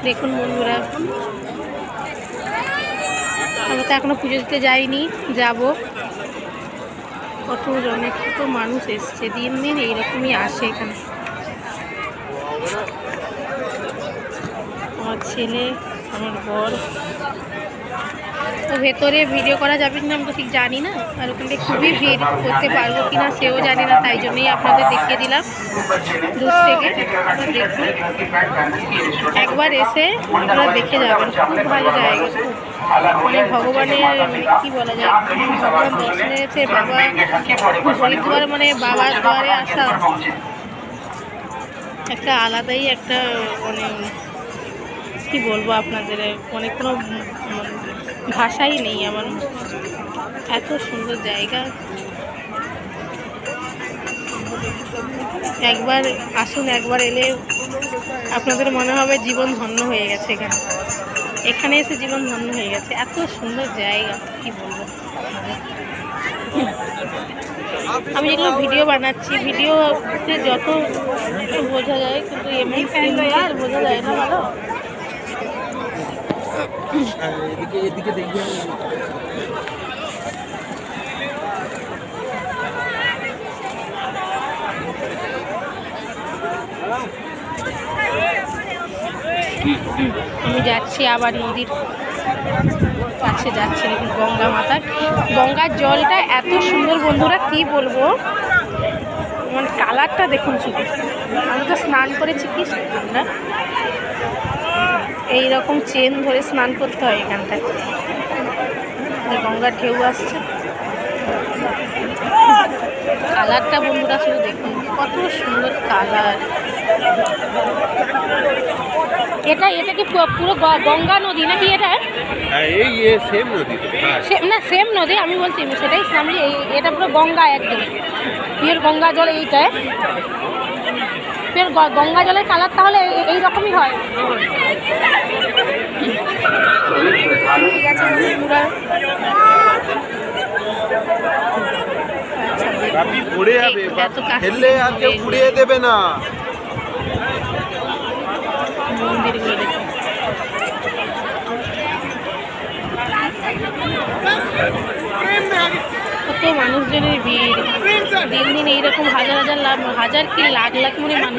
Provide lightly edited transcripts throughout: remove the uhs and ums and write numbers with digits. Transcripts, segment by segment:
দেখুন বন্ধুরা, আমরা তো এখনো পুজো দিতে যাইনি, যাব। অনেক তো মানুষ এসছে, দিন দিন এইরকমই আসে এখানে। আমার ছেলে, আমার বর। তো ভেতরে ভিডিও করা যাবে কিনা আমি তো ঠিক জানি না, আর ওখানে খুবই ভিড়, করতে পারবো কিনা সেও জানি না, তাই জন্যই আপনাদের দেখিয়ে দিলাম দূর থেকে। দেখুন, একবার এসে আপনারা দেখে যাবেন, খুব ভালো জায়গা। মানে ভগবানের কি বলা যায়, ভগবান দর্শনে গেছে, বাবা হরিদ্বার মানে বাবার দ্বারে আসা একটা আলাদাই একটা, মানে কি বলবো আপনাদের, মানে কোনো ভাষাই নেই আমার। এত সুন্দর জায়গা, একবার আসুন, একবার এলে আপনাদের মনে হবে জীবন ধন্য হয়ে গেছে। এখানে এসে জীবন ধন্য হয়ে গেছে, এত সুন্দর জায়গা, কি বলবো। আমি যেগুলো ভিডিও বানাচ্ছি, ভিডিওতে যত বোঝা যায়, কিন্তু এমনি বোঝা যায় না ভালো। এদিকে দেখবে, আমি যাচ্ছি আবার নদীর কাছে যাচ্ছি। দেখুন গঙ্গা মাতা, গঙ্গার জলটা এত সুন্দর বন্ধুরা, কি বলবো, মানে কালারটা দেখুন শুধু। আমি তো স্নান করেছি, কি ঠান্ডা, এইরকম চেন ধরে স্নান করতে হয় এখানটায়। গঙ্গার ঢেউ আসছে, কালারটা বন্ধুরা শুধু দেখুন, কত সুন্দর কালার। এটা কি পুরো গঙ্গা নদী নাকি? এটা সেম নদী না, সেম নদী, আমি বলছি সেটাই সামনে। এটা পুরো গঙ্গা, একদম পিওর গঙ্গা জল এইটায়। পিওর গঙ্গা জলের কালার তাহলে এইরকমই হয়। ঠিক আছে বন্ধুরা, পড়ে যাবে, ফেললে আর কেউ পুড়িয়ে দেবে না। মন্দিরগুলো দেখুন, কত মানুষজনের ভিড়, দিন দিন এইরকম হাজার হাজার কি লাখ লাখ মনে মানুষ।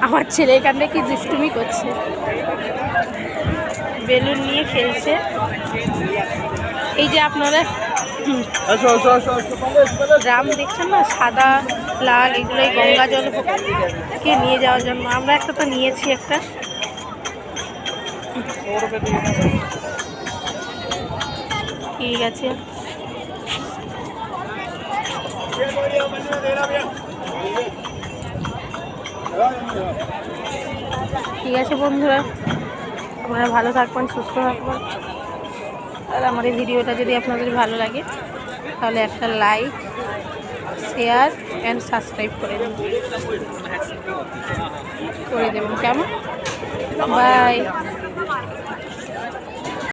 আমার ছেলে এখানে কি দুষ্টুমি করছে, বেলুন নিয়ে খেলছে। এই যে আপনারা ড্রাম দেখছেন না, সাদা লাল, এগুলো এই গঙ্গা জলকে নিয়ে যাওয়ার জন্য। আমরা একটা তো নিয়েছি একটা। ঠিক আছে, ঠিক আছে বন্ধুরা, আপনারা ভালো থাকবেন, সুস্থ থাকবেন। আর আমার এই ভিডিওটা যদি আপনাদের ভালো লাগে তাহলে একটা লাইক, শেয়ার অ্যান্ড সাবস্ক্রাইব করে দেবেন, কেমন? বাই।